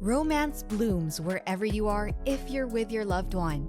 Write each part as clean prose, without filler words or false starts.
Romance blooms wherever you are if you're with your loved one.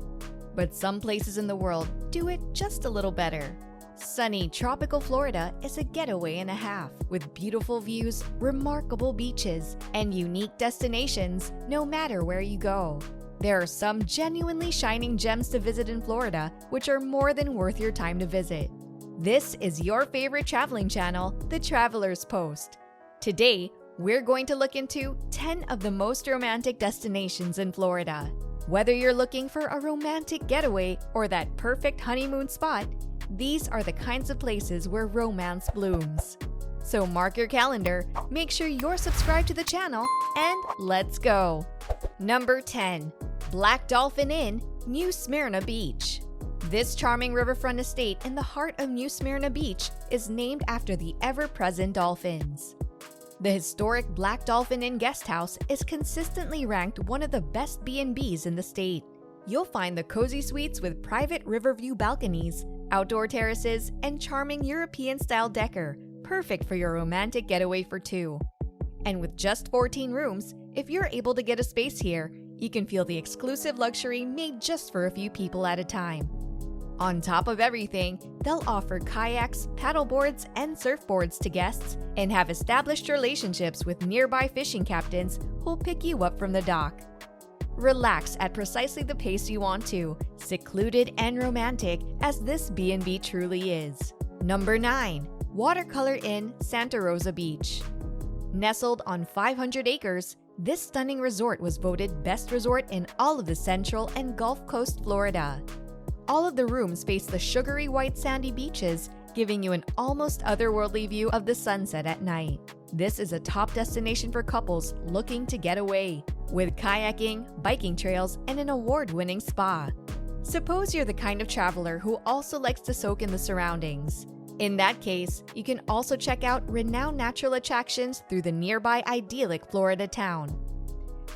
But some places in the world do it just a little better. Sunny, tropical Florida is a getaway and a half, with beautiful views, remarkable beaches, and unique destinations no matter where you go. There are some genuinely shining gems to visit in Florida, which are more than worth your time to visit. This is your favorite traveling channel, The Traveler's Post. Today, we're going to look into 10 of the most romantic destinations in Florida. Whether you're looking for a romantic getaway or that perfect honeymoon spot, these are the kinds of places where romance blooms. So mark your calendar, make sure you're subscribed to the channel, and let's go! Number 10. Black Dolphin Inn, New Smyrna Beach. This charming riverfront estate in the heart of New Smyrna Beach is named after the ever-present dolphins. The historic Black Dolphin Inn guest house is consistently ranked one of the best B&Bs in the state. You'll find the cozy suites with private riverview balconies, outdoor terraces, and charming European-style decor, perfect for your romantic getaway for two. And with just 14 rooms, if you're able to get a space here, you can feel the exclusive luxury made just for a few people at a time. On top of everything, they'll offer kayaks, paddleboards, and surfboards to guests and have established relationships with nearby fishing captains who'll pick you up from the dock. Relax at precisely the pace you want to, secluded and romantic as this B&B truly is. Number 9. Watercolor Inn, Santa Rosa Beach. Nestled on 500 acres, this stunning resort was voted best resort in all of the Central and Gulf Coast, Florida. All of the rooms face the sugary white sandy beaches, giving you an almost otherworldly view of the sunset at night. This is a top destination for couples looking to get away, with kayaking, biking trails, and an award-winning spa. Suppose you're the kind of traveler who also likes to soak in the surroundings. In that case, you can also check out renowned natural attractions through the nearby idyllic Florida town.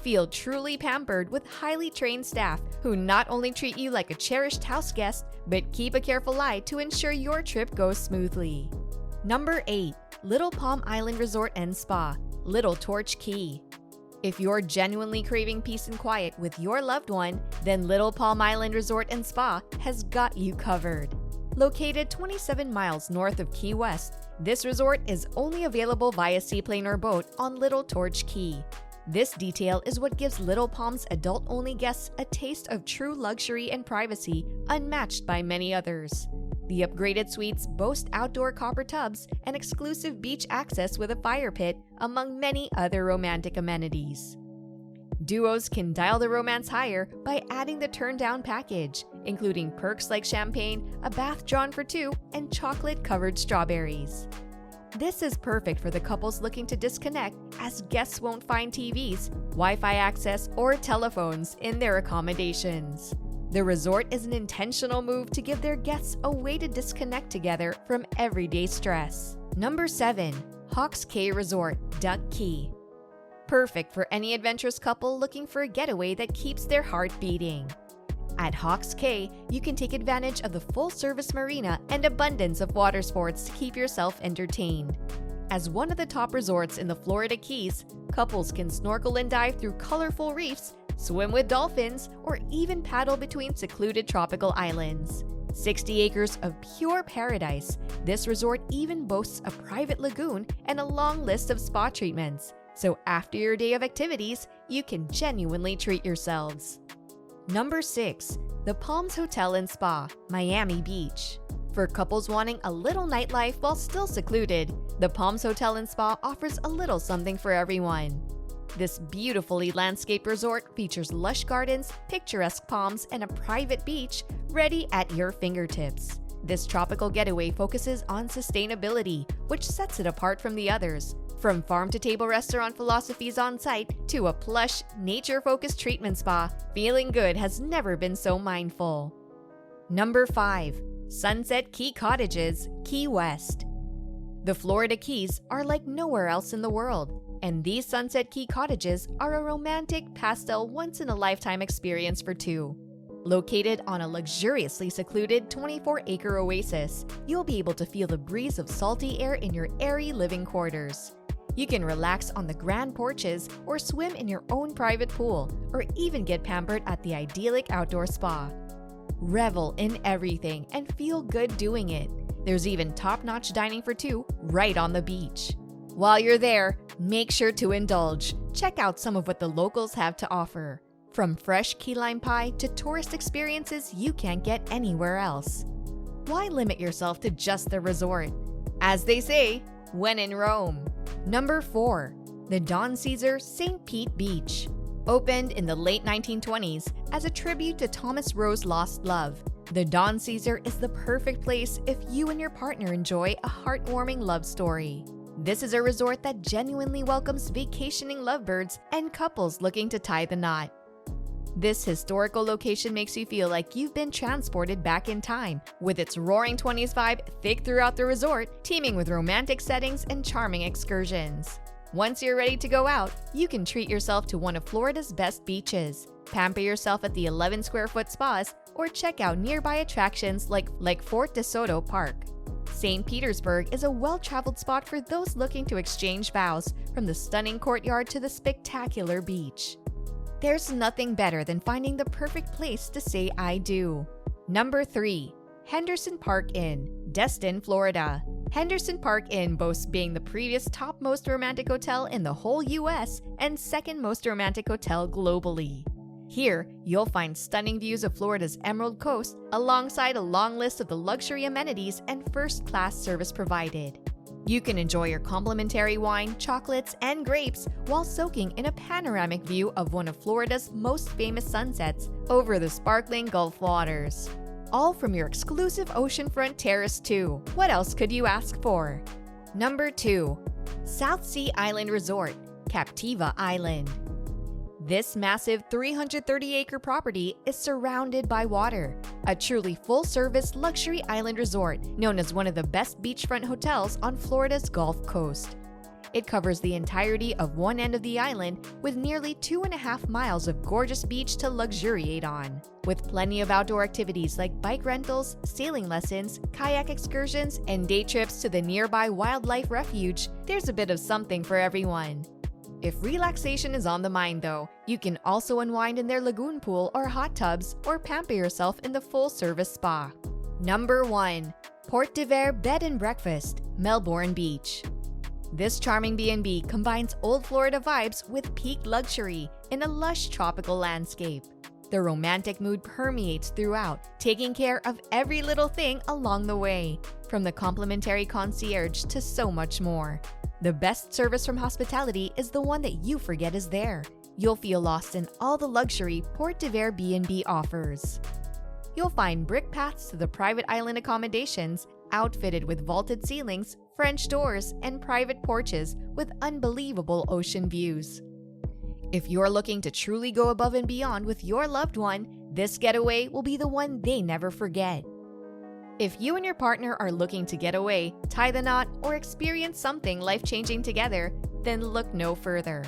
Feel truly pampered with highly trained staff who not only treat you like a cherished house guest, but keep a careful eye to ensure your trip goes smoothly. Number 8. Little Palm Island Resort and Spa, Little Torch Key. If you're genuinely craving peace and quiet with your loved one, then Little Palm Island Resort and Spa has got you covered. Located 27 miles north of Key West, this resort is only available via seaplane or boat on Little Torch Key. This detail is what gives Little Palm's adult-only guests a taste of true luxury and privacy unmatched by many others. The upgraded suites boast outdoor copper tubs and exclusive beach access with a fire pit, among many other romantic amenities. Duos can dial the romance higher by adding the turn-down package, including perks like champagne, a bath drawn for two, and chocolate-covered strawberries. This is perfect for the couples looking to disconnect, as guests won't find TVs, Wi-Fi access, or telephones in their accommodations. The resort is an intentional move to give their guests a way to disconnect together from everyday stress. Number 7. Hawks Cay Resort, Duck Key. Perfect for any adventurous couple looking for a getaway that keeps their heart beating. At Hawks Cay, you can take advantage of the full-service marina and abundance of water sports to keep yourself entertained. As one of the top resorts in the Florida Keys, couples can snorkel and dive through colorful reefs, swim with dolphins, or even paddle between secluded tropical islands. 60 acres of pure paradise, this resort even boasts a private lagoon and a long list of spa treatments, so after your day of activities, you can genuinely treat yourselves. Number 6. The Palms Hotel and Spa, Miami Beach. For couples wanting a little nightlife while still secluded, the Palms Hotel and Spa offers a little something for everyone. This beautifully landscaped resort features lush gardens, picturesque palms, and a private beach ready at your fingertips. This tropical getaway focuses on sustainability, which sets it apart from the others. From farm-to-table restaurant philosophies on site to a plush, nature-focused treatment spa, feeling good has never been so mindful. Number 5. Sunset Key Cottages, Key West. The Florida Keys are like nowhere else in the world, and these Sunset Key Cottages are a romantic, pastel, once-in-a-lifetime experience for two. Located on a luxuriously secluded 24-acre oasis, you'll be able to feel the breeze of salty air in your airy living quarters. You can relax on the grand porches or swim in your own private pool, or even get pampered at the idyllic outdoor spa. Revel in everything and feel good doing it. There's even top-notch dining for two right on the beach. While you're there, make sure to indulge. Check out some of what the locals have to offer. From fresh key lime pie to tourist experiences you can't get anywhere else. Why limit yourself to just the resort? As they say, when in Rome. Number 4. The Don Cesar St. Pete Beach. Opened in the late 1920s as a tribute to Thomas Roe's lost love, the Don Cesar is the perfect place if you and your partner enjoy a heartwarming love story. This is a resort that genuinely welcomes vacationing lovebirds and couples looking to tie the knot. This historical location makes you feel like you've been transported back in time, with its roaring 20s vibe thick throughout the resort, teeming with romantic settings and charming excursions. Once you're ready to go out, you can treat yourself to one of Florida's best beaches, pamper yourself at the 11-square-foot spas, or check out nearby attractions like Fort DeSoto Park. St. Petersburg is a well-traveled spot for those looking to exchange vows, from the stunning courtyard to the spectacular beach. There's nothing better than finding the perfect place to say I do. Number 3. Henderson Park Inn, Destin, Florida. Henderson Park Inn boasts being the previous top most romantic hotel in the whole US and second most romantic hotel globally. Here, you'll find stunning views of Florida's Emerald Coast alongside a long list of the luxury amenities and first-class service provided. You can enjoy your complimentary wine, chocolates, and grapes while soaking in a panoramic view of one of Florida's most famous sunsets over the sparkling Gulf waters. All from your exclusive oceanfront terrace too. What else could you ask for? Number 2. South Sea Island Resort, Captiva Island. This massive 330-acre property is surrounded by water, a truly full-service luxury island resort known as one of the best beachfront hotels on Florida's Gulf Coast. It covers the entirety of one end of the island with nearly 2.5 miles of gorgeous beach to luxuriate on. With plenty of outdoor activities like bike rentals, sailing lessons, kayak excursions, and day trips to the nearby wildlife refuge, there's a bit of something for everyone. If relaxation is on the mind though, you can also unwind in their lagoon pool or hot tubs, or pamper yourself in the full-service spa. Number 1. Port de Vere Bed and Breakfast, Melbourne Beach. This charming B&B combines old Florida vibes with peak luxury in a lush tropical landscape. The romantic mood permeates throughout, taking care of every little thing along the way, from the complimentary concierge to so much more. The best service from hospitality is the one that you forget is there. You'll feel lost in all the luxury Port de Vere B&B offers. You'll find brick paths to the private island accommodations, outfitted with vaulted ceilings, French doors, and private porches with unbelievable ocean views. If you're looking to truly go above and beyond with your loved one, this getaway will be the one they never forget. If you and your partner are looking to get away, tie the knot, or experience something life-changing together, then look no further.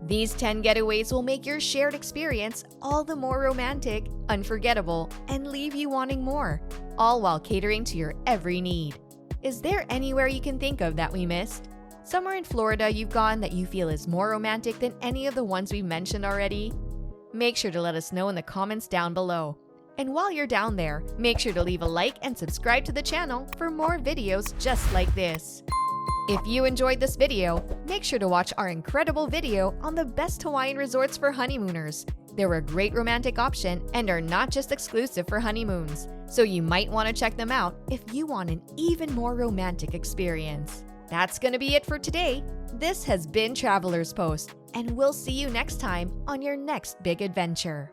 These 10 getaways will make your shared experience all the more romantic, unforgettable, and leave you wanting more, all while catering to your every need. Is there anywhere you can think of that we missed? Somewhere in Florida you've gone that you feel is more romantic than any of the ones we've mentioned already? Make sure to let us know in the comments down below. And while you're down there, make sure to leave a like and subscribe to the channel for more videos just like this. If you enjoyed this video, make sure to watch our incredible video on the best Hawaiian resorts for honeymooners. They're a great romantic option and are not just exclusive for honeymoons, so you might want to check them out if you want an even more romantic experience. That's gonna be it for today. This has been Traveler's Post, and we'll see you next time on your next big adventure.